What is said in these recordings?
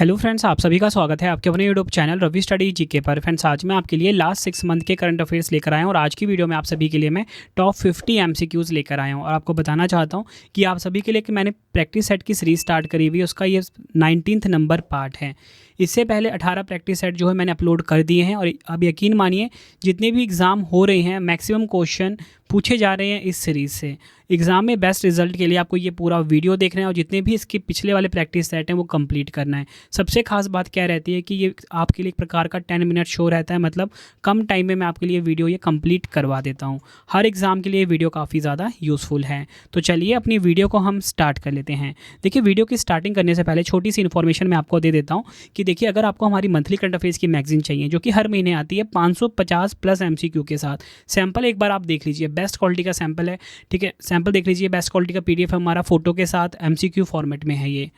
Hello friends, आप सभी का स्वागत है आपके अपने YouTube channel Ravi study GK पर। फ्रेंड्स, आज मैं आपके लिए लास्ट 6 मंथ के करंट अफेयर्स लेकर आया हूँ और आज की वीडियो में आप सभी के लिए मैं टॉप 50 एमसीक्यूज़ लेकर आया हूँ और आपको बताना चाहता हूँ कि आप सभी के लिए कि मैंने प्रैक्टिस सेट की सीरीज स्टार्ट करी हुई है, उसका ये 19th नंबर पार्ट है। इससे पहले 18 प्रैक्टिस सेट जो है मैंने अपलोड कर दिए हैं और अब यकीन मानिए जितने भी एग्ज़ाम हो रहे हैं मैक्सिमम क्वेश्चन पूछे जा रहे हैं इस सीरीज़ से। एग्ज़ाम में बेस्ट रिजल्ट के लिए आपको ये पूरा वीडियो देखना है और जितने भी इसके पिछले वाले प्रैक्टिस सेट हैं वो कंप्लीट करना है। सबसे खास बात क्या रहती है कि ये आपके लिए एक प्रकार का 10 मिनट शो रहता है, मतलब कम टाइम में मैं आपके लिए वीडियो ये कंप्लीट करवा देता हूँ। हर एग्ज़ाम के लिए वीडियो काफ़ी ज़्यादा यूज़फुल है। तो चलिए अपनी वीडियो को हम स्टार्ट कर लेते हैं। देखिए, वीडियो की स्टार्टिंग करने से पहले छोटी सी इन्फॉर्मेशन मैं आपको दे देता हूँ कि देखिए, अगर आपको हमारी मंथली करंट अफेयर्स की मैगजीन चाहिए जो कि हर महीने आती है 550 प्लस एमसीक्यू के साथ। सैंपल एक बार आप देख लीजिए, बेस्ट क्वालिटी का सैंपल है, ठीक है। सैंपल देख लीजिए, बेस्ट क्वालिटी का पीडीएफ हमारा फोटो के साथ एमसीक्यू फॉर्मेट में है ये।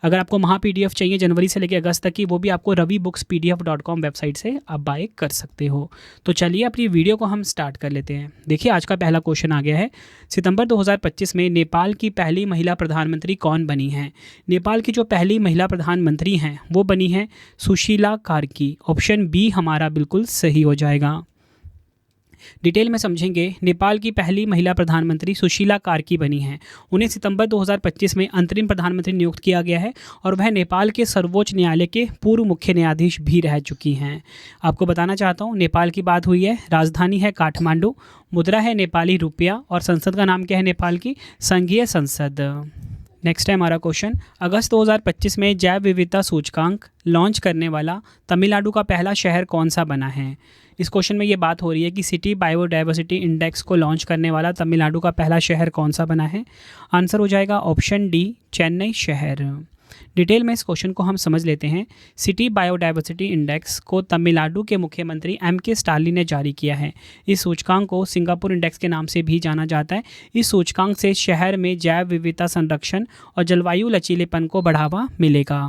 अगर आपको महा पीडीएफ चाहिए जनवरी से लेकर अगस्त तक की, वो भी आपको ravibookspdf.com वेबसाइट से आप बाय कर सकते हो। तो चलिए अपनी वीडियो को हम स्टार्ट कर लेते हैं। देखिए, आज का पहला क्वेश्चन आ गया है। सितंबर 2025 में नेपाल की पहली महिला प्रधानमंत्री कौन बनी हैं? नेपाल की जो पहली महिला प्रधानमंत्री हैं वो बनी हैं सुशीला कार्की। ऑप्शन बी हमारा बिल्कुल सही हो जाएगा। डिटेल में समझेंगे। नेपाल की पहली महिला प्रधानमंत्री सुशीला कार्की बनी हैं। उन्हें सितंबर 2025 में अंतरिम प्रधानमंत्री नियुक्त किया गया है और वह नेपाल के सर्वोच्च न्यायालय के पूर्व मुख्य न्यायाधीश भी रह चुकी हैं। आपको बताना चाहता हूँ, नेपाल की बात हुई है, राजधानी है काठमांडू, मुद्रा है नेपाली रुपया और संसद का नाम क्या है नेपाल की? संघीय संसद। नेक्स्ट है हमारा क्वेश्चन। अगस्त 2025 में जैव विविधता सूचकांक लॉन्च करने वाला तमिलनाडु का पहला शहर कौन सा बना है? इस क्वेश्चन में ये बात हो रही है कि सिटी बायोडाइवर्सिटी इंडेक्स को लॉन्च करने वाला तमिलनाडु का पहला शहर कौन सा बना है? आंसर हो जाएगा ऑप्शन डी, चेन्नई शहर। डिटेल में इस क्वेश्चन को हम समझ लेते हैं। सिटी बायोडाइवर्सिटी इंडेक्स को तमिलनाडु के मुख्यमंत्री के स्टालिन ने जारी किया है। इस सूचकांक को सिंगापुर इंडेक्स के नाम से भी जाना जाता है। इस सूचकांक से शहर में जैव विविधता संरक्षण और जलवायु लचीलेपन को बढ़ावा मिलेगा।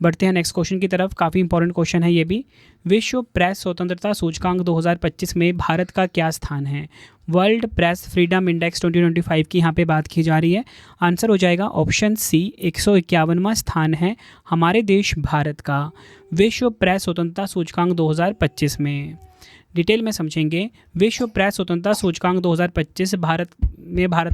बढ़ते हैं नेक्स्ट क्वेश्चन की तरफ। काफ़ी इंपॉर्टेंट क्वेश्चन है ये भी। विश्व प्रेस स्वतंत्रता सूचकांक 2025 में भारत का क्या स्थान है? वर्ल्ड प्रेस फ्रीडम इंडेक्स 2025 की यहाँ पे बात की जा रही है। आंसर हो जाएगा ऑप्शन सी, 151वां स्थान है हमारे देश भारत का विश्व प्रेस स्वतंत्रता सूचकांक 2025 में। डिटेल में समझेंगे। विश्व प्रेस स्वतंत्रता सूचकांक 2025 भारत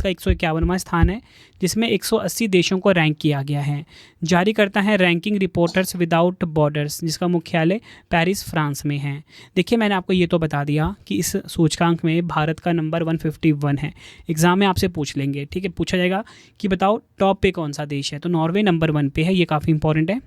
का 151वां स्थान है, जिसमें 180 देशों को रैंक किया गया है। जारी करता है रैंकिंग रिपोर्टर्स विदाउट बॉर्डर्स, जिसका मुख्यालय पेरिस फ्रांस में है। देखिए, मैंने आपको ये तो बता दिया कि इस सूचकांक में भारत का नंबर 151 है। एग्जाम में आपसे पूछ लेंगे, ठीक है, पूछा जाएगा कि बताओ टॉप पे कौन सा देश है, तो नॉर्वे नंबर 1 पे है, ये काफ़ी इंपॉर्टेंट है।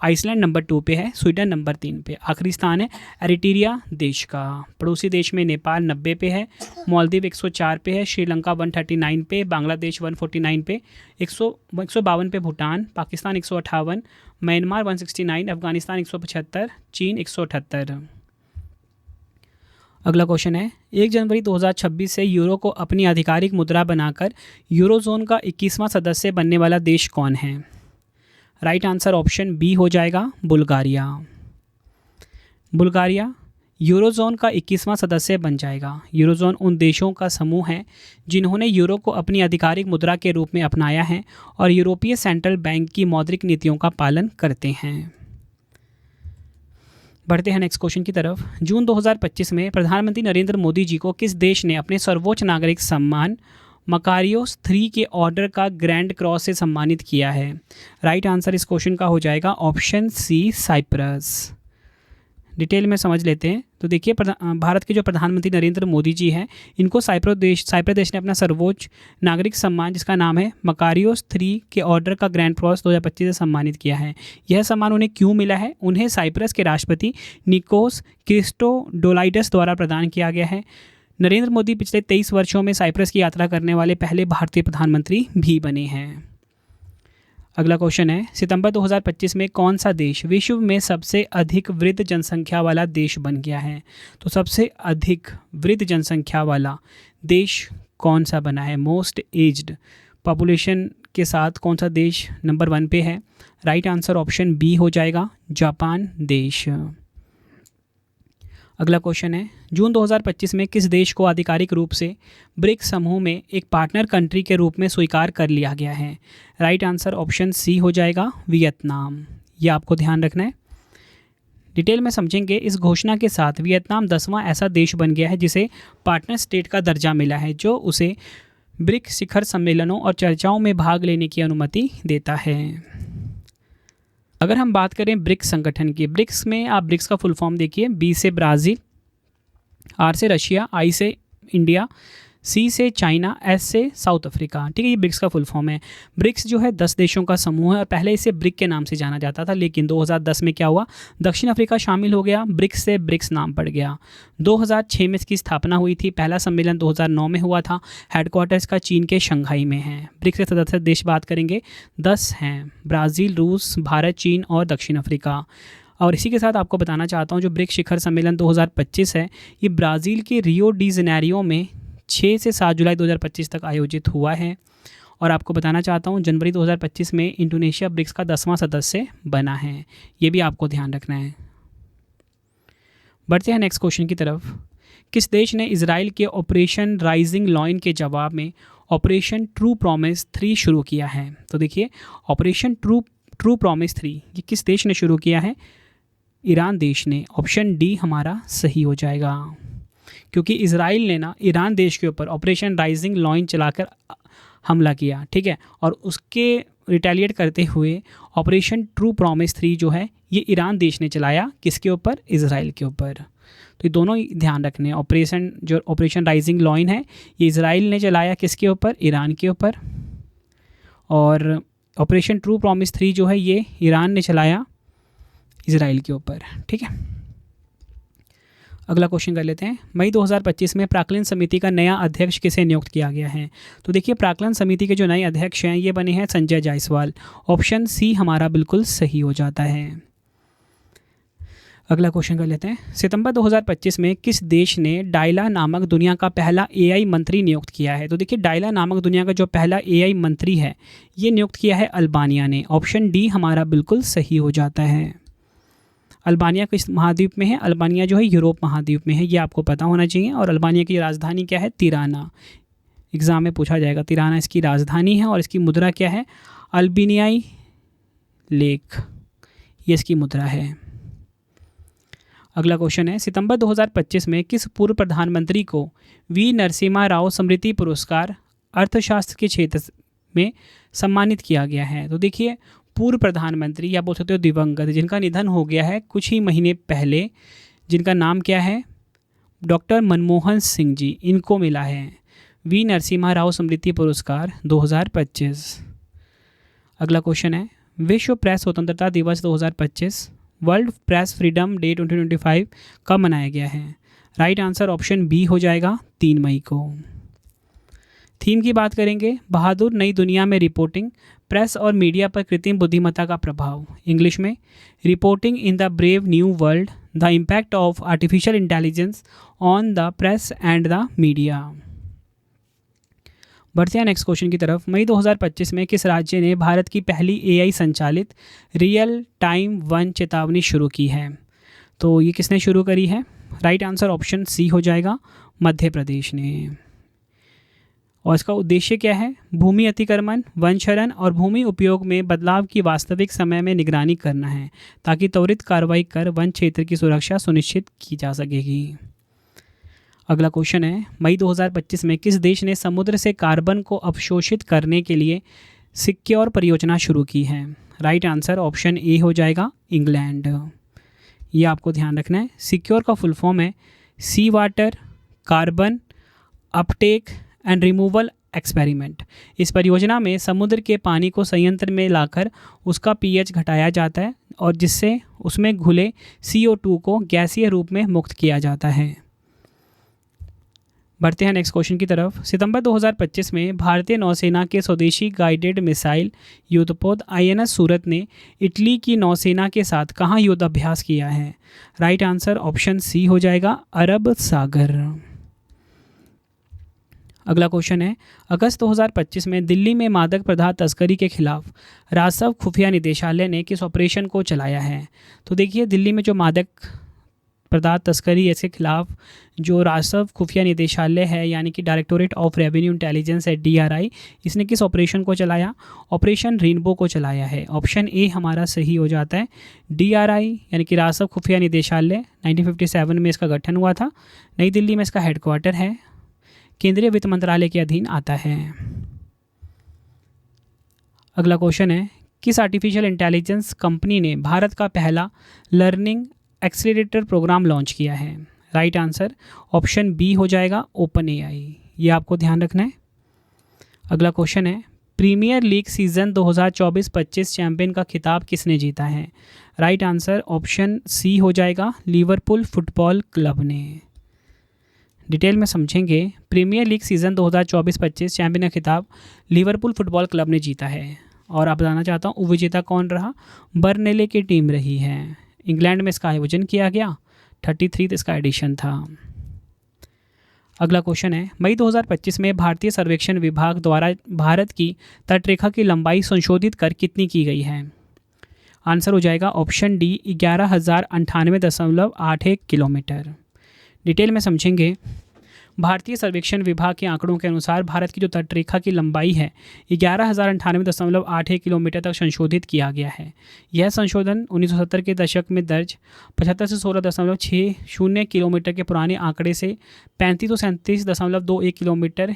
आइसलैंड नंबर 2 पे है, स्वीडन नंबर 3 पे, आखिरी स्थान है एरिट्रिया देश का। पड़ोसी देश में नेपाल 90 पे है, मालदीव 104 पे है, श्रीलंका 139 पे, बांग्लादेश 149 पे, 152 पे भूटान, पाकिस्तान 158, म्यांमार 169, अफगानिस्तान 175, चीन 178। अगला क्वेश्चन है। 1 जनवरी 2026 से यूरो को अपनी आधिकारिक मुद्रा बनाकर यूरोजोन का 21वां सदस्य बनने वाला देश कौन है? राइट आंसर ऑप्शन बी हो जाएगा, बुल्गारिया। बुल्गारिया यूरोजोन का 21वां सदस्य बन जाएगा। यूरोजोन उन देशों का समूह है जिन्होंने यूरो को अपनी आधिकारिक मुद्रा के रूप में अपनाया है और यूरोपीय सेंट्रल बैंक की मौद्रिक नीतियों का पालन करते हैं। बढ़ते हैं नेक्स्ट क्वेश्चन की तरफ। जून 2025 में प्रधानमंत्री नरेंद्र मोदी जी को किस देश ने अपने सर्वोच्च नागरिक सम्मान मकारियोस 3 के ऑर्डर का ग्रैंड क्रॉस से सम्मानित किया है? राइट आंसर इस क्वेश्चन का हो जाएगा ऑप्शन सी, साइप्रस। डिटेल में समझ लेते हैं। तो देखिए, भारत के जो प्रधानमंत्री नरेंद्र मोदी जी हैं, इनको साइप्रस देश ने अपना सर्वोच्च नागरिक सम्मान, जिसका नाम है मकारियोस 3 के ऑर्डर का ग्रैंड क्रॉस 2025 से सम्मानित किया है। यह सम्मान उन्हें क्यों मिला है? उन्हें साइप्रस के राष्ट्रपति निकोस क्रिस्टोडोलाइडस द्वारा प्रदान किया गया है। नरेंद्र मोदी पिछले 23 वर्षों में साइप्रस की यात्रा करने वाले पहले भारतीय प्रधानमंत्री भी बने हैं। अगला क्वेश्चन है। सितंबर 2025 में कौन सा देश विश्व में सबसे अधिक वृद्ध जनसंख्या वाला देश बन गया है? तो सबसे अधिक वृद्ध जनसंख्या वाला देश कौन सा बना है? मोस्ट एज्ड पॉपुलेशन के साथ कौन सा देश नंबर 1 पे है? राइट आंसर ऑप्शन बी हो जाएगा, जापान देश। अगला क्वेश्चन है, जून 2025 में किस देश को आधिकारिक रूप से ब्रिक्स समूह में एक पार्टनर कंट्री के रूप में स्वीकार कर लिया गया है? राइट आंसर ऑप्शन सी हो जाएगा, वियतनाम। यह आपको ध्यान रखना है। डिटेल में समझेंगे। इस घोषणा के साथ वियतनाम 10वां ऐसा देश बन गया है जिसे पार्टनर स्टेट का दर्जा मिला है, जो उसे ब्रिक्स शिखर सम्मेलनों और चर्चाओं में भाग लेने की अनुमति देता है। अगर हम बात करें ब्रिक्स संगठन की, ब्रिक्स में आप ब्रिक्स का फुल फॉर्म देखिए, बी से ब्राज़ील, आर से रशिया, आई से इंडिया, सी से चाइना, एस से साउथ अफ्रीका। ठीक है, ये ब्रिक्स का फुल फॉर्म है। ब्रिक्स जो है 10 देशों का समूह है और पहले इसे ब्रिक के नाम से जाना जाता था, लेकिन 2010 में क्या हुआ, दक्षिण अफ्रीका शामिल हो गया, ब्रिक्स से ब्रिक्स नाम पड़ गया। 2006 में इसकी स्थापना हुई थी, पहला सम्मेलन 2009 में हुआ था। हेडक्वार्टर्स का चीन के शंघाई में है। ब्रिक्स के सदस्य देश बात करेंगे 10 हैं, ब्राज़ील, रूस, भारत, चीन और दक्षिण अफ्रीका। और इसी के साथ आपको बताना चाहता हूँ जो ब्रिक्स शिखर सम्मेलन 2025 है, ये ब्राज़ील के रियो डी जेनेरियो में 6 से 7 जुलाई 2025 तक आयोजित हुआ है। और आपको बताना चाहता हूँ जनवरी 2025 में इंडोनेशिया ब्रिक्स का 10वां सदस्य बना है। ये भी आपको ध्यान रखना है। बढ़ते हैं नेक्स्ट क्वेश्चन की तरफ। किस देश ने इजराइल के ऑपरेशन राइजिंग लॉइन के जवाब में ऑपरेशन ट्रू प्रॉमिस 3 शुरू किया है? तो देखिए, ऑपरेशन ट्रू प्रॉमिस 3 ये किस देश ने शुरू किया है? ईरान देश ने। ऑप्शन डी हमारा सही हो जाएगा, क्योंकि इजराइल ने ना ईरान देश के ऊपर ऑपरेशन राइजिंग लॉइन चलाकर हमला किया, ठीक है, और उसके रिटेलिएट करते हुए ऑपरेशन ट्रू प्रॉमिस 3 जो है ये ईरान देश ने चलाया। किसके ऊपर? इजराइल के ऊपर। तो ये दोनों ही ध्यान रखने। ऑपरेशन राइजिंग लॉइन है ये इजराइल ने चलाया, किसके ऊपर? ईरान के ऊपर। और ऑपरेशन ट्रू प्रॉमिस 3 जो है ये ईरान ने चलाया इजराइल के ऊपर। ठीक है, अगला क्वेश्चन कर लेते हैं। मई 2025 में प्राक्कलन समिति का नया अध्यक्ष किसे नियुक्त किया गया है? तो देखिए, प्राक्कलन समिति के जो नए अध्यक्ष हैं ये बने हैं संजय जायसवाल। ऑप्शन सी हमारा बिल्कुल सही हो जाता है। अगला क्वेश्चन कर लेते हैं। सितंबर 2025 में किस देश ने डायला नामक दुनिया का पहला एआई मंत्री नियुक्त किया है? तो देखिए, डायला नामक दुनिया का जो पहला एआई मंत्री है ये नियुक्त किया है अल्बानिया ने। ऑप्शन डी हमारा बिल्कुल सही हो जाता है। अल्बानिया किस महाद्वीप में है? अल्बानिया जो है यूरोप महाद्वीप में है, ये आपको पता होना चाहिए। और अल्बानिया की राजधानी क्या है? तिराना। एग्जाम में पूछा जाएगा, तिराना इसकी राजधानी है। और इसकी मुद्रा क्या है? अल्बानियाई लेक, ये इसकी मुद्रा है। अगला क्वेश्चन है, सितंबर 2025 में किस पूर्व प्रधानमंत्री को वी नरसिम्हा राव स्मृति पुरस्कार अर्थशास्त्र के क्षेत्र में सम्मानित किया गया है? तो देखिए, पूर्व प्रधानमंत्री या बोल सकते हो दिवंगत, जिनका निधन हो गया है कुछ ही महीने पहले, जिनका नाम क्या है? डॉक्टर मनमोहन सिंह जी, इनको मिला है वी नरसिम्हा राव स्मृति पुरस्कार 2025। अगला क्वेश्चन है, विश्व प्रेस स्वतंत्रता दिवस 2025 वर्ल्ड प्रेस फ्रीडम डे 2025 कब मनाया गया है? राइट आंसर ऑप्शन बी हो जाएगा, 3 मई को। थीम की बात करेंगे, बहादुर नई दुनिया में रिपोर्टिंग, प्रेस और मीडिया पर कृत्रिम बुद्धिमत्ता का प्रभाव। इंग्लिश में, reporting in the brave new world, the impact of artificial intelligence on the press and the media. बढ़ते हैं नेक्स्ट क्वेश्चन की तरफ। मई 2025 में किस राज्य ने भारत की पहली एआई संचालित रियल टाइम 1 चेतावनी शुरू की है? तो ये किसने शुरू करी है? राइट आंसर ऑप्शन सी हो जाएगा, मध्य प्रदेश ने। और इसका उद्देश्य क्या है? भूमि अतिक्रमण, वन क्षरण और भूमि उपयोग में बदलाव की वास्तविक समय में निगरानी करना है, ताकि त्वरित कार्रवाई कर वन क्षेत्र की सुरक्षा सुनिश्चित की जा सकेगी। अगला क्वेश्चन है, मई 2025 में किस देश ने समुद्र से कार्बन को अवशोषित करने के लिए सिक्योर परियोजना शुरू की है? राइट आंसर ऑप्शन ए हो जाएगा, इंग्लैंड। ये आपको ध्यान रखना है। सिक्योर का फुल फॉर्म है sea water carbon uptake and removal experiment. इस परियोजना में समुद्र के पानी को संयंत्र में लाकर उसका पीएच घटाया जाता है और जिससे उसमें घुले CO2 को गैसीय रूप में मुक्त किया जाता है। बढ़ते हैं नेक्स्ट क्वेश्चन की तरफ। सितंबर 2025 में भारतीय नौसेना के स्वदेशी गाइडेड मिसाइल युद्धपोत INS सूरत ने इटली की नौसेना के साथ कहाँ युद्ध अभ्यास किया है? राइट आंसर ऑप्शन सी हो जाएगा, अरब सागर। अगला क्वेश्चन है, अगस्त 2025 में दिल्ली में मादक पदार्थ तस्करी के खिलाफ राजस्व खुफिया निदेशालय ने किस ऑपरेशन को चलाया है? तो देखिए, दिल्ली में जो मादक पदार्थ तस्करी इसके खिलाफ जो रासव खुफिया निदेशालय है यानी कि डायरेक्टोरेट ऑफ रेवेन्यू इंटेलिजेंस है DRI, इसने किस ऑपरेशन को चलाया? ऑपरेशन रेनबो को चलाया है। ऑप्शन ए हमारा सही हो जाता है। DRI यानी कि रासव खुफिया निदेशालय 1957 में इसका गठन हुआ था। नई दिल्ली में इसका हेडक्वार्टर है। केंद्रीय वित्त मंत्रालय के अधीन आता है। अगला क्वेश्चन है, किस आर्टिफिशियल इंटेलिजेंस कंपनी ने भारत का पहला लर्निंग एक्सीलरेटर प्रोग्राम लॉन्च किया है? राइट आंसर ऑप्शन बी हो जाएगा OpenAI। ये आपको ध्यान रखना है। अगला क्वेश्चन है, प्रीमियर लीग सीजन 2024-25 चैंपियन का खिताब किसने जीता है? राइट आंसर ऑप्शन सी हो जाएगा लिवरपूल फुटबॉल क्लब ने। डिटेल में समझेंगे, प्रीमियर लीग सीजन 2024-25 चैंपियन का खिताब लिवरपूल फुटबॉल क्लब ने जीता है। और आप बताना चाहता हूँ विजेता कौन रहा? बर्नले की टीम रही है। इंग्लैंड में इसका आयोजन किया गया, 33 इसका एडिशन था। अगला क्वेश्चन है, मई 2025 में भारतीय सर्वेक्षण विभाग द्वारा भारत की तटरेखा की लंबाई संशोधित कर कितनी की गई है? आंसर हो जाएगा ऑप्शन डी 11,098.81 किलोमीटर। डिटेल में समझेंगे, भारतीय सर्वेक्षण विभाग के आंकड़ों के अनुसार भारत की जो तटरेखा की लंबाई है 11,098.81 किलोमीटर तक संशोधित किया गया है। यह संशोधन 1970 के दशक में दर्ज 75 से 16.60 किलोमीटर के पुराने आंकड़े से 35 से 37.21 किलोमीटर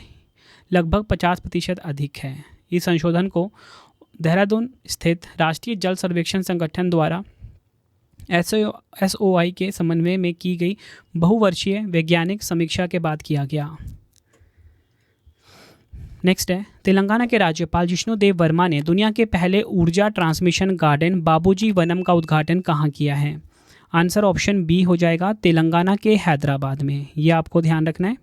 लगभग 50% अधिक है। इस संशोधन को देहरादून स्थित राष्ट्रीय जल सर्वेक्षण संगठन द्वारा SOI के समन्वय में की गई बहुवर्षीय वैज्ञानिक समीक्षा के बाद किया गया। नेक्स्ट है, तेलंगाना के राज्यपाल जिष्णुदेव वर्मा ने दुनिया के पहले ऊर्जा ट्रांसमिशन गार्डन बाबूजी वनम का उद्घाटन कहाँ किया है? आंसर ऑप्शन बी हो जाएगा तेलंगाना के हैदराबाद में। यह आपको ध्यान रखना है।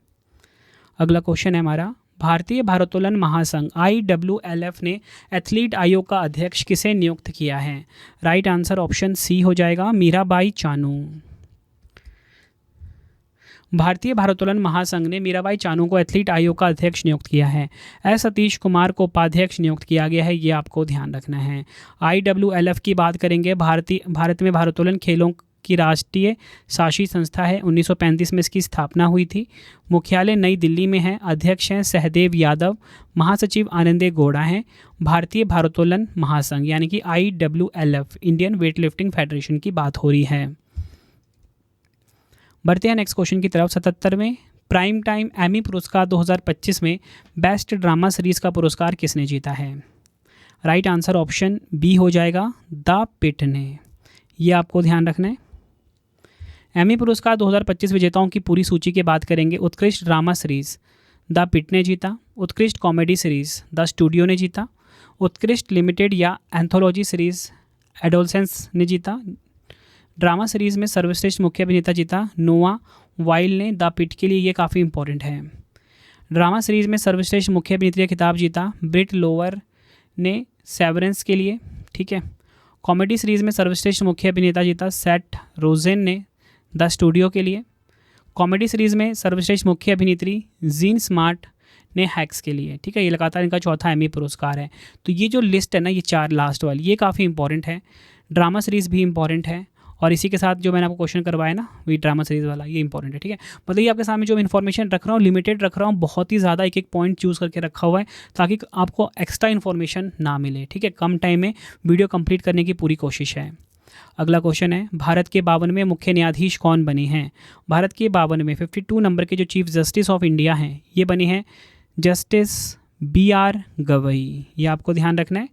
अगला क्वेश्चन है हमारा, भारतीय भारोत्तोलन महासंघ IWLF ने एथलीट आयोग का अध्यक्ष किसे नियुक्त किया है? राइट आंसर ऑप्शन सी हो जाएगा मीराबाई चानू। भारतीय भारोत्तोलन महासंघ ने मीराबाई चानू को एथलीट आयोग का अध्यक्ष नियुक्त किया है। एस सतीश कुमार को उपाध्यक्ष नियुक्त किया गया है। ये आपको ध्यान रखना है। IWLF की बात करेंगे, भारत में भारोत्तोलन खेलों की राष्ट्रीय शासित संस्था है। 1935 में इसकी स्थापना हुई थी। मुख्यालय नई दिल्ली में है। अध्यक्ष हैं सहदेव यादव। महासचिव आनंदे गौड़ा हैं। भारतीय भारोत्तोलन महासंघ यानी कि IWLF Indian weight lifting federation की बात हो रही है। बढ़ते हैं नेक्स्ट क्वेश्चन की तरफ। 77वें प्राइम टाइम एमी पुरस्कार 2025 में बेस्ट ड्रामा सीरीज का पुरस्कार किसने जीता है? राइट आंसर ऑप्शन बी हो जाएगा द पिट ने। यह आपको ध्यान रखना है। एमी पुरस्कार 2025 विजेताओं की पूरी सूची की बात करेंगे। उत्कृष्ट ड्रामा सीरीज द पिट ने जीता। उत्कृष्ट कॉमेडी सीरीज द स्टूडियो ने जीता। उत्कृष्ट लिमिटेड या एंथोलॉजी सीरीज एडोलसेंस ने जीता। ड्रामा सीरीज में सर्वश्रेष्ठ मुख्य अभिनेता जीता नोआ वाइल ने द पिट के लिए। ये काफ़ी इंपॉर्टेंट है। ड्रामा सीरीज में सर्वश्रेष्ठ मुख्य अभिनेत्री का खिताब जीता ब्रिट लोवर ने सेवरेंस के लिए। ठीक है। कॉमेडी सीरीज में सर्वश्रेष्ठ मुख्य अभिनेता जीता सेथ रोजेन ने द स्टूडियो के लिए। कॉमेडी सीरीज में सर्वश्रेष्ठ मुख्य अभिनेत्री जीन स्मार्ट ने हैक्स के लिए। ठीक है, ये लगातार इनका चौथा एमी पुरस्कार है। तो ये जो लिस्ट है ना, ये 4 लास्ट वाली, ये काफ़ी इंपॉर्टेंट है। ड्रामा सीरीज भी इंपॉर्टेंट है और इसी के साथ जो मैंने आपको क्वेश्चन करवाया ना, वही ड्रामा सीरीज वाला, ये इंपॉर्टेंट है। ठीक है, मतलब ये आपके सामने जो इन्फॉर्मेशन रख रहा हूँ लिमिटेड रख रहा हूँ, बहुत ही ज़्यादा एक पॉइंट चूज़ करके रखा हुआ है ताकि आपको एक्स्ट्रा इन्फॉर्मेशन ना मिले। ठीक है, कम टाइम में वीडियो कंप्लीट करने की पूरी कोशिश है। अगला क्वेश्चन है, भारत के 52वें मुख्य न्यायाधीश कौन बने हैं? भारत के 52वें 52 नंबर के जो चीफ जस्टिस ऑफ इंडिया हैं, ये बने हैं जस्टिस BR गवई। ये आपको ध्यान रखना है।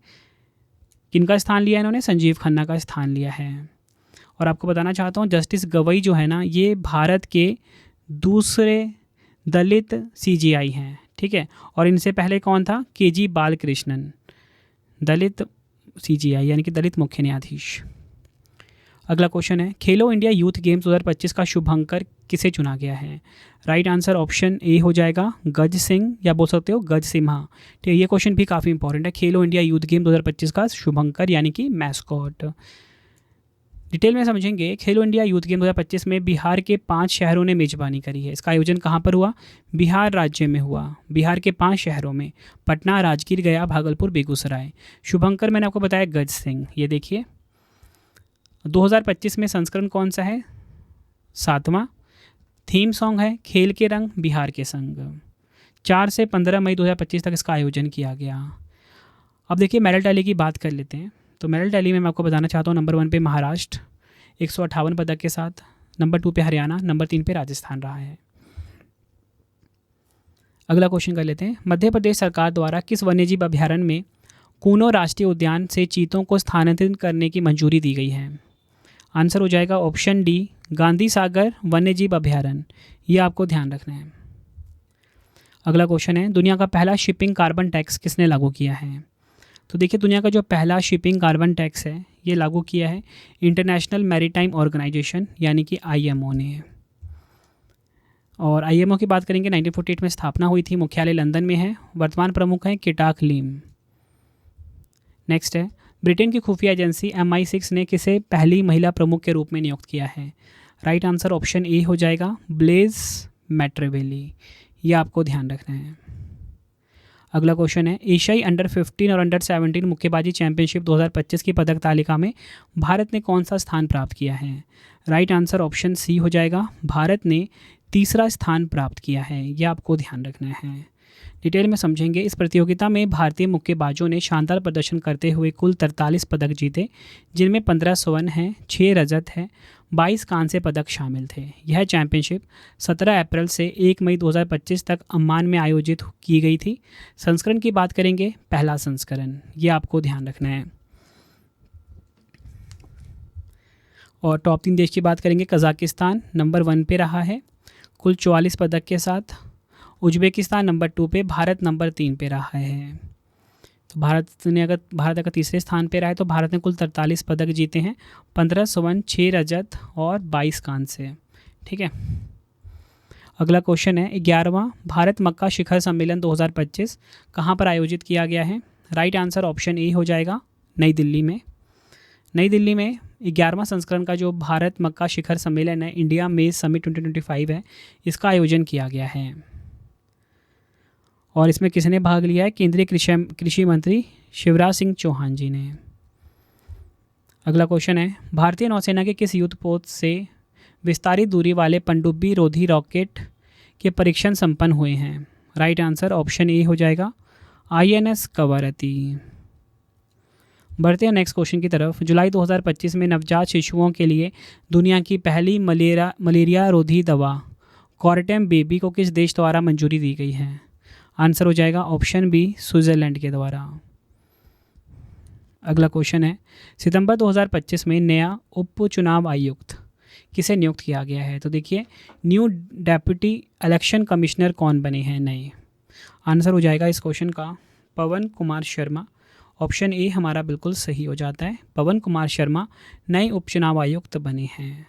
किनका स्थान लिया है इन्होंने? संजीव खन्ना का स्थान लिया है। और आपको बताना चाहता हूँ जस्टिस गवई जो है ना, ये भारत के दूसरे दलित CJI हैं। ठीक है, और इनसे पहले कौन था? KG बालकृष्णन, दलित CJI यानी कि दलित मुख्य न्यायाधीश। अगला क्वेश्चन है, खेलो इंडिया यूथ गेम्स 2025 का शुभंकर किसे चुना गया है? राइट आंसर ऑप्शन ए हो जाएगा गज सिंह, या बोल सकते हो गज सिम्हा। ठीक है, ये क्वेश्चन भी काफ़ी इंपॉर्टेंट है। खेलो इंडिया यूथ गेम 2025 का शुभंकर यानी कि मैस्कॉट। डिटेल में समझेंगे, खेलो इंडिया यूथ गेम 2025 में बिहार के 5 शहरों ने मेजबानी करी है। इसका आयोजन कहाँ पर हुआ? बिहार राज्य में हुआ। बिहार के 5 शहरों में, पटना, राजगीर, गया, भागलपुर, बेगूसराय। शुभंकर मैंने आपको बताया गज सिंह। ये देखिए 2025 में संस्करण कौन सा है? 7वां। थीम सॉन्ग है खेल के रंग बिहार के संग। 4 से 15 मई 2025 तक इसका आयोजन किया गया। अब देखिए मेडल टैली की बात कर लेते हैं। तो मेडल टैली में मैं आपको बताना चाहता हूँ, नंबर 1 पे महाराष्ट्र 158 पदक के साथ, नंबर 2 पे हरियाणा, नंबर 3 पे राजस्थान रहा है। अगला क्वेश्चन कर लेते हैं। मध्य प्रदेश सरकार द्वारा किस वन्यजीव अभ्यारण्य में कूनो राष्ट्रीय उद्यान से चीतों को स्थानांतरित करने की मंजूरी दी गई है? आंसर हो जाएगा ऑप्शन डी, गांधी सागर वन्यजीव अभ्यारण्य। ये आपको ध्यान रखना है। अगला क्वेश्चन है, दुनिया का पहला शिपिंग कार्बन टैक्स किसने लागू किया है? तो देखिए दुनिया का जो पहला शिपिंग कार्बन टैक्स है ये लागू किया है इंटरनेशनल मैरीटाइम ऑर्गेनाइजेशन यानी कि आईएमओ ने। और आईएमओ की बात करेंगे 1948 में स्थापना हुई थी, मुख्यालय लंदन में है, वर्तमान प्रमुख हैं किटाक लीम। नेक्स्ट है, ब्रिटेन की खुफिया एजेंसी MI6 ने किसे पहली महिला प्रमुख के रूप में नियुक्त किया है? राइट आंसर ऑप्शन ए हो जाएगा ब्लेज मैट्रेवेली। ये आपको ध्यान रखना है। अगला क्वेश्चन है, एशियाई अंडर 15 और अंडर 17 मुक्केबाजी चैंपियनशिप 2025 की पदक तालिका में भारत ने कौन सा स्थान प्राप्त किया है? राइट आंसर ऑप्शन सी हो जाएगा, भारत ने तीसरा स्थान प्राप्त किया है। यह आपको ध्यान रखना है। डिटेल में समझेंगे। इस प्रतियोगिता में भारतीय मुक्केबाजों ने शानदार प्रदर्शन करते हुए कुल 43 पदक जीते, जिनमें 15 स्वर्ण हैं, 6 रजत हैं, 22 कांस्य पदक शामिल थे। यह चैंपियनशिप 17 अप्रैल से 1 मई 2025 तक अम्मान में आयोजित की गई थी। संस्करण की बात करेंगे, पहला संस्करण। ये आपको ध्यान रखना है। और टॉप 3 देश की बात करेंगे, कजाकिस्तान नंबर 1 पे रहा है कुल 44 पदक के साथ, उज्बेकिस्तान नंबर 2 पे, भारत नंबर 3 पे रहा है। तो भारत अगर तीसरे स्थान पे रहा है तो भारत ने कुल 43 पदक जीते हैं, 15 स्वर्ण, 6 रजत और 22 कांस्य। ठीक है। अगला क्वेश्चन है, 11वां भारत मक्का शिखर सम्मेलन 2025 कहाँ पर आयोजित किया गया है? राइट आंसर ऑप्शन ए हो जाएगा, नई दिल्ली में। नई दिल्ली में 11वां संस्करण का जो भारत मक्का शिखर सम्मेलन है, इंडिया मेज समिट 2025 है, इसका आयोजन किया गया है। और इसमें किसने भाग लिया है? केंद्रीय कृषि मंत्री शिवराज सिंह चौहान जी ने। अगला क्वेश्चन है, भारतीय नौसेना के किस युद्धपोत से विस्तारित दूरी वाले पनडुब्बी रोधी रॉकेट के परीक्षण संपन्न हुए हैं? राइट आंसर ऑप्शन ए हो जाएगा, INS कवरती। बढ़ते हैं नेक्स्ट क्वेश्चन की तरफ। जुलाई 2025 में नवजात शिशुओं के लिए दुनिया की पहली मलेरिया रोधी दवा कॉर्टेम बेबी को किस देश द्वारा मंजूरी दी गई है? आंसर हो जाएगा ऑप्शन बी, स्विट्ज़रलैंड के द्वारा। अगला क्वेश्चन है, सितंबर 2025 में नया उप चुनाव आयुक्त किसे नियुक्त किया गया है? तो देखिए न्यू डेप्यूटी इलेक्शन कमिश्नर कौन बने हैं नए? आंसर हो जाएगा इस क्वेश्चन का पवन कुमार शर्मा। ऑप्शन ए हमारा बिल्कुल सही हो जाता है, पवन कुमार शर्मा नए उपचुनाव आयुक्त बने हैं।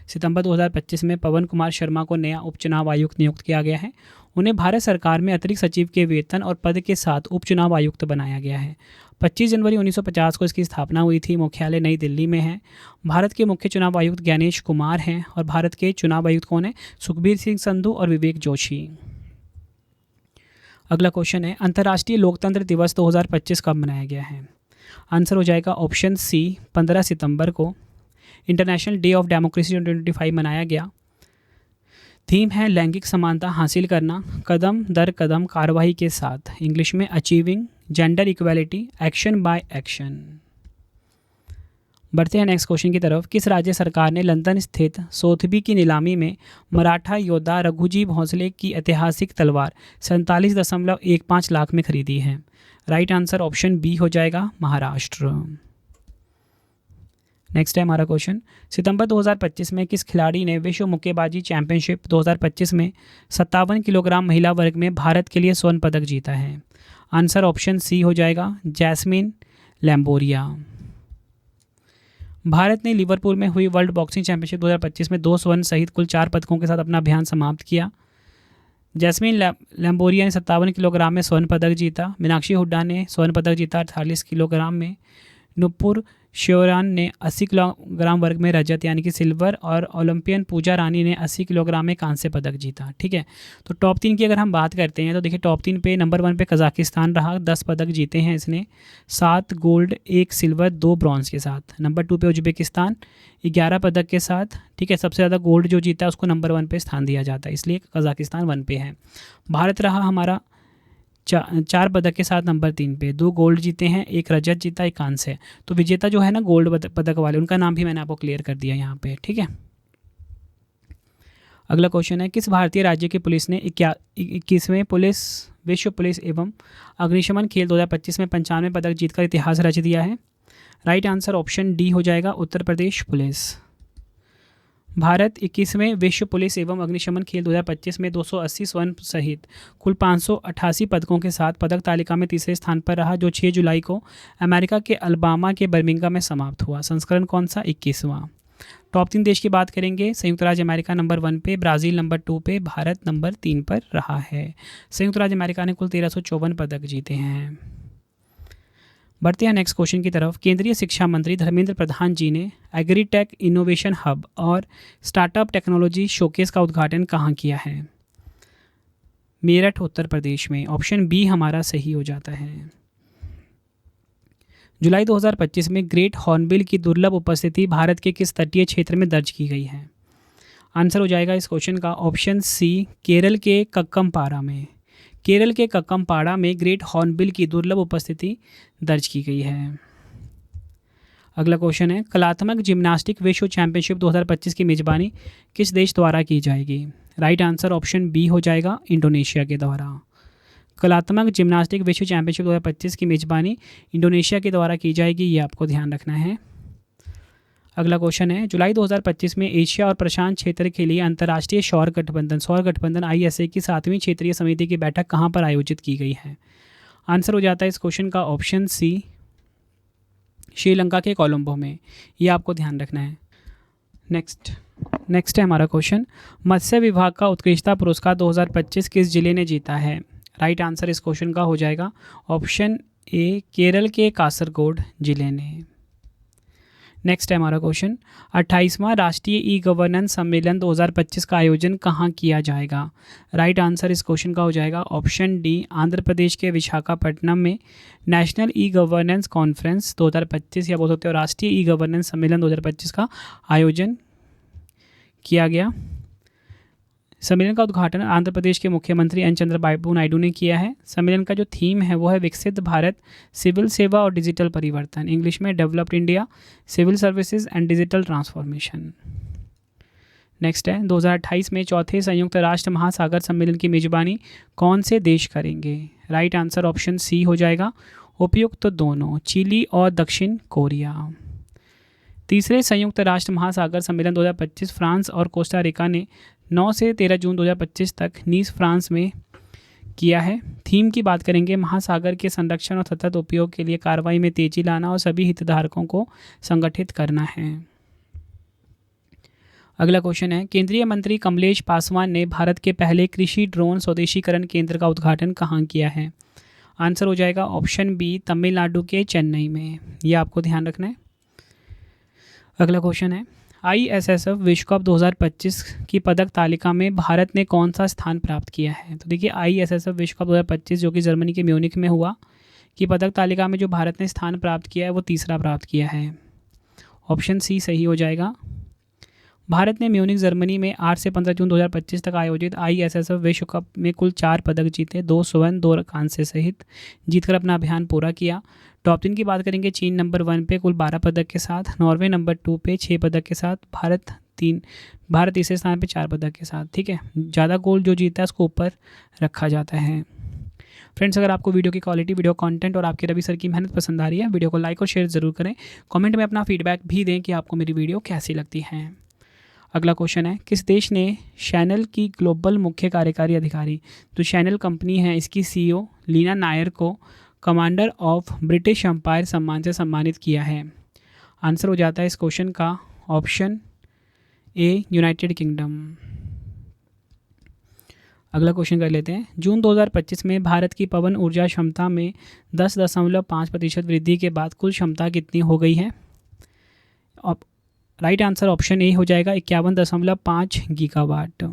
सितंबर 2025 में पवन कुमार शर्मा को नया उपचुनाव आयुक्त नियुक्त किया गया है। उन्हें भारत सरकार में अतिरिक्त सचिव के वेतन और पद के साथ उपचुनाव आयुक्त बनाया गया है। 25 जनवरी 1950 को इसकी स्थापना हुई थी। मुख्यालय नई दिल्ली में है। भारत के मुख्य चुनाव आयुक्त ज्ञानेश कुमार हैं और भारत के चुनाव आयुक्त कौन है? सुखबीर सिंह संधू और विवेक जोशी। अगला क्वेश्चन है, अंतर्राष्ट्रीय लोकतंत्र दिवस 2025 कब मनाया गया है? आंसर हो जाएगा ऑप्शन सी, 15 सितंबर को इंटरनेशनल डे ऑफ डेमोक्रेसी 2025 मनाया गया। थीम है लैंगिक समानता हासिल करना कदम दर कदम कार्रवाई के साथ, इंग्लिश में achieving gender equality action by action. बढ़ते हैं नेक्स्ट क्वेश्चन की तरफ। किस राज्य सरकार ने लंदन स्थित सोथबी की नीलामी में मराठा योद्धा रघुजी भोंसले की ऐतिहासिक तलवार 47.15 लाख में खरीदी है? राइट आंसर ऑप्शन बी हो जाएगा, महाराष्ट्र। नेक्स्ट है हमारा क्वेश्चन, सितंबर 2025 में किस खिलाड़ी ने विश्व मुक्केबाजी चैंपियनशिप 2025 में 57 किलोग्राम महिला वर्ग में भारत के लिए स्वर्ण पदक जीता है? आंसर ऑप्शन सी हो जाएगा, जैस्मिन लैम्बोरिया। भारत ने लिवरपूल में हुई वर्ल्ड बॉक्सिंग चैंपियनशिप 2025 में 2 स्वर्ण सहित कुल 4 पदकों के साथ अपना अभियान समाप्त किया। जैस्मिन लैम्बोरिया ने 57 किलोग्राम में स्वर्ण पदक जीता। मीनाक्षी हुड्डा ने स्वर्ण पदक जीता 48 किलोग्राम में। नुपुर श्योरान ने 80 किलोग्राम वर्ग में रजत यानी कि सिल्वर, और ओलंपियन पूजा रानी ने 80 किलोग्राम में कांस्य पदक जीता। ठीक है, तो टॉप 3 की अगर हम बात करते हैं तो देखिए टॉप 3 पे नंबर 1 पे कजाकिस्तान रहा, 10 पदक जीते हैं इसने, 7 गोल्ड, 1 सिल्वर, 2 ब्रॉन्ज के साथ। नंबर 2 पे उज्बेकिस्तान 11 पदक के साथ। ठीक है, सबसे ज़्यादा गोल्ड जो जीता है उसको नंबर 1 पे स्थान दिया जाता है, इसलिए कजाकिस्तान 1 पे है। भारत रहा हमारा 4 पदक के साथ नंबर 3 पे, 2 गोल्ड जीते हैं, 1 रजत जीता, 1 कांस्य। तो विजेता जो है ना गोल्ड पदक वाले, उनका नाम भी मैंने आपको क्लियर कर दिया यहाँ पे। ठीक है, अगला क्वेश्चन है, किस भारतीय राज्य की पुलिस ने 21वें पुलिस विश्व पुलिस एवं अग्निशमन खेल 2025 में 95 पदक जीतकर इतिहास रच दिया है? राइट आंसर ऑप्शन डी हो जाएगा, उत्तर प्रदेश पुलिस। भारत 21वें विश्व पुलिस एवं अग्निशमन खेल 2025 में 280 स्वर्ण सहित कुल 588 पदकों के साथ पदक तालिका में तीसरे स्थान पर रहा, जो 6 जुलाई को अमेरिका के अलबामा के बर्मिंघम में समाप्त हुआ। संस्करण कौन सा? 21वां। टॉप 3 देश की बात करेंगे, संयुक्त राज्य अमेरिका नंबर 1 पे, ब्राज़ील नंबर 2 पे, भारत नंबर 3 पर रहा है। संयुक्त राज्य अमेरिका ने कुल 1354 पदक जीते हैं। बढ़ते हैं नेक्स्ट क्वेश्चन की तरफ। केंद्रीय शिक्षा मंत्री धर्मेंद्र प्रधान जी ने एग्रीटेक इनोवेशन हब और स्टार्टअप टेक्नोलॉजी शोकेस का उद्घाटन कहाँ किया है? मेरठ उत्तर प्रदेश में। ऑप्शन बी हमारा सही हो जाता है। जुलाई 2025 में ग्रेट हॉर्नबिल की दुर्लभ उपस्थिति भारत के किस तटीय क्षेत्र में दर्ज की गई है? आंसर हो जाएगा इस क्वेश्चन का ऑप्शन सी, केरल के कक्कमपाड़ा में। केरल के कक्कमपाड़ा में ग्रेट हॉर्नबिल की दुर्लभ उपस्थिति दर्ज की गई है। अगला क्वेश्चन है, कलात्मक जिम्नास्टिक विश्व चैंपियनशिप 2025 की मेजबानी किस देश द्वारा की जाएगी? राइट आंसर ऑप्शन बी हो जाएगा, इंडोनेशिया के द्वारा। कलात्मक जिम्नास्टिक विश्व चैंपियनशिप 2025 की मेजबानी इंडोनेशिया के द्वारा की जाएगी, ये आपको ध्यान रखना है। अगला क्वेश्चन है, जुलाई 2025 में एशिया और प्रशांत क्षेत्र के लिए अंतर्राष्ट्रीय सौर गठबंधन ISA की 7वीं क्षेत्रीय समिति की बैठक कहाँ पर आयोजित की गई है? आंसर हो जाता है इस क्वेश्चन का ऑप्शन सी, श्रीलंका के कोलंबो में। ये आपको ध्यान रखना है। नेक्स्ट है हमारा क्वेश्चन, मत्स्य विभाग का उत्कृष्टता पुरस्कार 2025 किस जिले ने जीता है? राइट आंसर इस क्वेश्चन का हो जाएगा ऑप्शन ए, केरल के कासरगोड जिले ने। नेक्स्ट है हमारा क्वेश्चन, 28वां राष्ट्रीय ई गवर्नेंस सम्मेलन 2025 का आयोजन कहाँ किया जाएगा? राइट आंसर इस क्वेश्चन का हो जाएगा ऑप्शन डी, आंध्र प्रदेश के विशाखापट्टनम में नेशनल ई गवर्नेंस कॉन्फ्रेंस 2025 या बोल सकते हो राष्ट्रीय ई गवर्नेंस सम्मेलन 2025 का आयोजन किया गया। सम्मेलन का उद्घाटन आंध्र प्रदेश के मुख्यमंत्री एन चंद्रबाबू नायडू ने किया है। सम्मेलन का जो थीम है वो है विकसित भारत, सिविल सेवा और डिजिटल परिवर्तन, इंग्लिश में developed India, civil services and digital transformation. Next है, 2028 में चौथे संयुक्त राष्ट्र महासागर सम्मेलन की मेजबानी कौन से देश करेंगे? राइट आंसर ऑप्शन सी हो जाएगा, उपयुक्त दोनों, चिली और दक्षिण कोरिया। तीसरे संयुक्त राष्ट्र महासागर सम्मेलन 2025 फ्रांस और कोस्टा रिका ने 9 से 13 जून 2025 तक नीस फ्रांस में किया है। थीम की बात करेंगे, महासागर के संरक्षण और सतत उपयोग के लिए कार्रवाई में तेजी लाना और सभी हितधारकों को संगठित करना है। अगला क्वेश्चन है, केंद्रीय मंत्री कमलेश पासवान ने भारत के पहले कृषि ड्रोन स्वदेशीकरण केंद्र का उद्घाटन कहाँ किया है? आंसर हो जाएगा ऑप्शन बी, तमिलनाडु के चेन्नई में। यह आपको ध्यान रखना है। अगला क्वेश्चन है, ISSF विश्व कप 2025 की पदक तालिका में भारत ने कौन सा स्थान प्राप्त किया है? तो देखिए ISSF विश्व कप 2025 जो कि जर्मनी के म्यूनिख में हुआ, कि पदक तालिका में जो भारत ने स्थान प्राप्त किया है वो तीसरा प्राप्त किया है। ऑप्शन सी सही हो जाएगा। भारत ने म्यूनिख जर्मनी में 8 से 15 जून 2025 तक आयोजित ISSF विश्व कप में कुल 4 पदक जीते, 2 स्वर्ण 2 कांस्य सहित जीतकर अपना अभियान पूरा किया। टॉप 3 की बात करेंगे, चीन नंबर 1 पे कुल 12 पदक के साथ, नॉर्वे नंबर 2 पे 6 पदक के साथ, भारत तीसरे स्थान पे 4 पदक के साथ। ठीक है, ज़्यादा गोल्ड जो जीता है उसको ऊपर रखा जाता है। फ्रेंड्स, अगर आपको वीडियो की क्वालिटी, वीडियो कंटेंट और आपके रवि सर की मेहनत पसंद आ रही है, वीडियो को लाइक और शेयर ज़रूर करें। कमेंट में अपना फीडबैक भी दें कि आपको मेरी वीडियो कैसी लगती है। अगला क्वेश्चन है, किस देश ने शैनल की ग्लोबल मुख्य कार्यकारी अधिकारी, जो शैनल कंपनी है, इसकी CEO लीना नायर को कमांडर ऑफ ब्रिटिश एम्पायर सम्मान से सम्मानित किया है? आंसर हो जाता है इस क्वेश्चन का ऑप्शन ए, यूनाइटेड किंगडम। अगला क्वेश्चन कर लेते हैं। जून 2025 में भारत की पवन ऊर्जा क्षमता में 10.5% वृद्धि के बाद कुल क्षमता कितनी हो गई है? राइट आंसर ऑप्शन ए हो जाएगा 51.5 गीगावाट।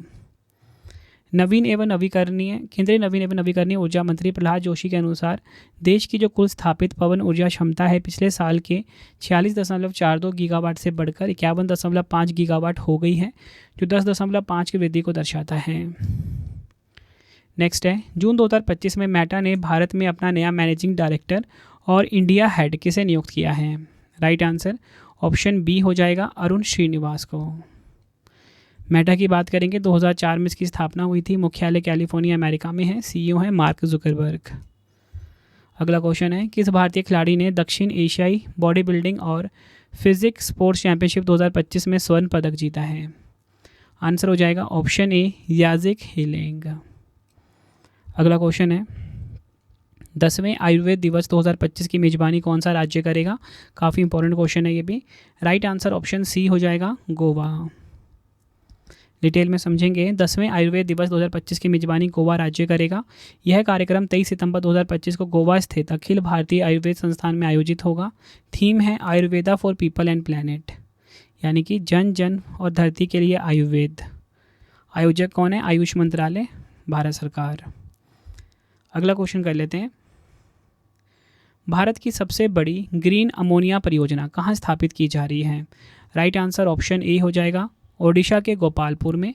केंद्रीय नवीन एवं नवीकरणीय ऊर्जा मंत्री प्रहलाद जोशी के अनुसार देश की जो कुल स्थापित पवन ऊर्जा क्षमता है पिछले साल के 46.42 गीगावाट से बढ़कर 51.5 गीगावाट हो गई है, जो 10.5 की वृद्धि को दर्शाता है। नेक्स्ट है, जून 2025 में मेटा ने भारत में अपना नया मैनेजिंग डायरेक्टर और इंडिया हेड किसे नियुक्त किया है? राइट आंसर ऑप्शन बी हो जाएगा अरुण श्रीनिवास को। मेटा की बात करेंगे 2004 में इसकी स्थापना हुई थी। मुख्यालय कैलिफोर्निया अमेरिका में है। सीईओ है मार्क जुकरबर्ग। अगला क्वेश्चन है, किस भारतीय खिलाड़ी ने दक्षिण एशियाई बॉडी बिल्डिंग और फिजिक्स स्पोर्ट्स चैंपियनशिप 2025 में स्वर्ण पदक जीता है? आंसर हो जाएगा ऑप्शन ए याजिक हेलेंग। अगला क्वेश्चन है, 10वें आयुर्वेद दिवस 2025 की मेजबानी कौन सा राज्य करेगा? काफ़ी इंपॉर्टेंट क्वेश्चन है ये भी। राइट आंसर ऑप्शन सी हो जाएगा गोवा। डिटेल में समझेंगे। 10वें आयुर्वेद दिवस 2025 की मेजबानी गोवा राज्य करेगा। यह कार्यक्रम 23 सितंबर 2025 को गोवा स्थित अखिल भारतीय आयुर्वेद संस्थान में आयोजित होगा। थीम है Ayurveda for people and planet, यानी कि जन जन और धरती के लिए आयुर्वेद। आयोजक कौन है? आयुष मंत्रालय, भारत सरकार। अगला क्वेश्चन कर लेते हैं, भारत की सबसे बड़ी ग्रीन अमोनिया परियोजना कहाँ स्थापित की जा रही है? राइट आंसर ऑप्शन ए हो जाएगा ओडिशा के गोपालपुर में।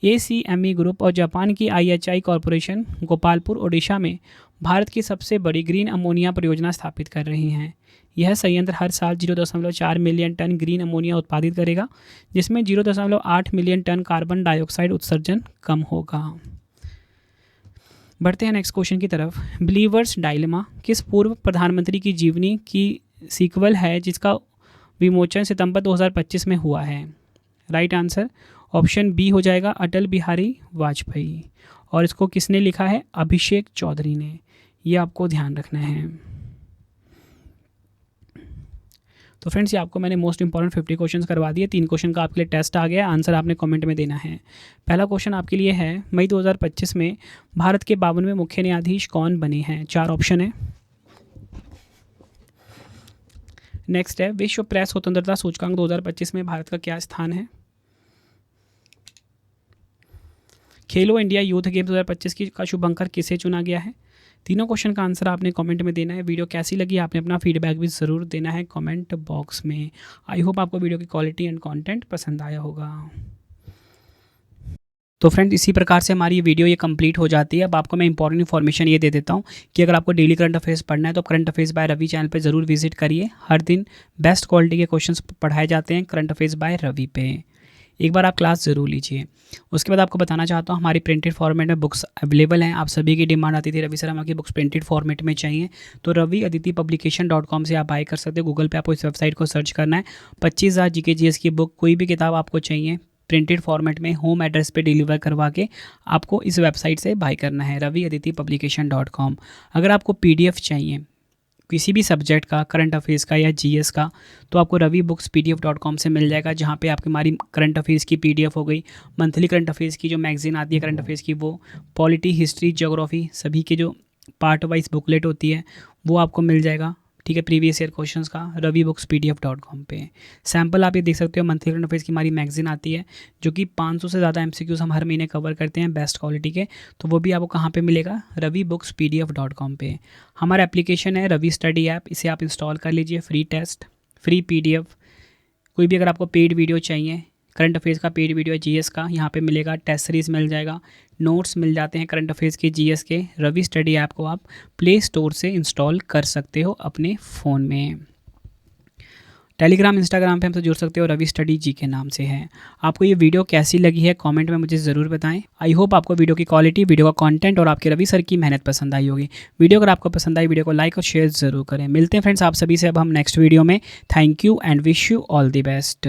ACME ग्रुप और जापान की IHI कॉरपोरेशन गोपालपुर ओडिशा में भारत की सबसे बड़ी ग्रीन अमोनिया परियोजना स्थापित कर रही हैं। यह संयंत्र हर साल 0.4 मिलियन टन ग्रीन अमोनिया उत्पादित करेगा, जिसमें 0.8 मिलियन टन कार्बन डाइऑक्साइड उत्सर्जन कम होगा। बढ़ते हैं नेक्स्ट क्वेश्चन की तरफ। बिलीवर्स डायलेमा किस पूर्व प्रधानमंत्री की जीवनी की सीक्वल है जिसका विमोचन सितंबर 2025 में हुआ है? राइट आंसर ऑप्शन बी हो जाएगा अटल बिहारी वाजपेयी। और इसको किसने लिखा है? अभिषेक चौधरी ने। ये आपको ध्यान रखना है। तो फ्रेंड्स, ये आपको मैंने मोस्ट इंपॉर्टेंट 50 क्वेश्चंस करवा दिए। 3 क्वेश्चन का आपके लिए टेस्ट आ गया, आंसर आपने कमेंट में देना है। पहला क्वेश्चन आपके लिए है, मई 2025 में भारत के 52वें मुख्य न्यायाधीश कौन बने हैं? 4 ऑप्शन है। नेक्स्ट है, विश्व प्रेस स्वतंत्रता सूचकांक 2025 में भारत का क्या स्थान है? खेलो इंडिया यूथ गेम 2025 का शुभंकर किसे चुना गया है? तीनों क्वेश्चन का आंसर आपने कमेंट में देना है। वीडियो कैसी लगी आपने अपना फीडबैक भी ज़रूर देना है कमेंट बॉक्स में। आई होप आपको वीडियो की क्वालिटी एंड कंटेंट पसंद आया होगा। तो फ्रेंड्स, इसी प्रकार से हमारी ये वीडियो ये कंप्लीट हो जाती है। अब आपको मैं इंपॉर्टेंट इन्फॉर्मेशन ये दे देता हूँ कि अगर आपको डेली करंट अफेयर्स पढ़ना है तो current affairs by Ravi channel पे ज़रूर विजिट करिए। हर दिन बेस्ट क्वालिटी के क्वेश्चंस पढ़ाए जाते हैं करंट अफेयर्स बाय रवि पे। एक बार आप क्लास ज़रूर लीजिए। उसके बाद आपको बताना चाहता हूँ, हमारी प्रिंटेड फॉर्मेट में बुक्स अवेलेबल हैं। आप सभी की डिमांड आती थी रवि सर हमारी बुक्स प्रिंटेड फॉर्मेट में चाहिए, तो रवि अदिति पब्लिकेशन.com से आप बाय कर सकते हो। गूगल पे आपको इस वेबसाइट को सर्च करना है। 25,000 GK GS की बुक, कोई भी किताब आपको चाहिए प्रिंटेड फॉर्मेट में होम एड्रेस पे डिलीवर करवा के आपको इस वेबसाइट से बाय करना है, रवि अदिति पब्लिकेशन.com। अगर आपको PDF चाहिए किसी भी सब्जेक्ट का, करंट अफेयर्स का या GS का, तो आपको रवि बुक्स PDF.com से मिल जाएगा, जहाँ पे आपकी हमारी करंट अफेयर्स की PDF हो गई, मंथली करंट अफेयर्स की जो मैगजीन आती है करंट अफेयर्स की, वो पॉलिटी, हिस्ट्री, ज्योग्राफी सभी के जो पार्ट वाइज बुकलेट होती है वो आपको मिल जाएगा। ठीक है, प्रीवियस ईयर क्वेश्चंस का रवि बुक्स PDF.com पे सैम्पल आप ये देख सकते हो। मंथली करंट अफेयर्स की हमारी मैगजीन आती है जो कि 500 से ज़्यादा MCQs हम हर महीने कवर करते हैं बेस्ट क्वालिटी के, तो वो भी आपको कहाँ पे मिलेगा? रवि बुक्स PDF.com पे। हमारा एप्लीकेशन है रवि स्टडी ऐप, इसे आप इंस्टॉल कर लीजिए। फ्री टेस्ट, फ्री PDF, कोई भी अगर आपको पेड वीडियो चाहिए, करंट अफेयर्स का पेड वीडियो है, GS का यहाँ पे मिलेगा, टेस्ट सीरीज़ मिल जाएगा, नोट्स मिल जाते हैं करंट अफेयर्स के, GS के। रवि स्टडी ऐप को आप प्ले स्टोर से इंस्टॉल कर सकते हो अपने फ़ोन में। टेलीग्राम, इंस्टाग्राम पे हमसे जुड़ सकते हो, रवि स्टडी जी के नाम से है। आपको ये वीडियो कैसी लगी है कमेंट में मुझे ज़रूर बताएं। आई होप आपको वीडियो की क्वालिटी, वीडियो का कंटेंट और आपके रवि सर की मेहनत पसंद आई होगी। वीडियो अगर आपको पसंद आई, वीडियो को लाइक और शेयर ज़रूर करें। मिलते हैं फ्रेंड्स आप सभी से अब हम नेक्स्ट वीडियो में। Thank you and wish you all the best.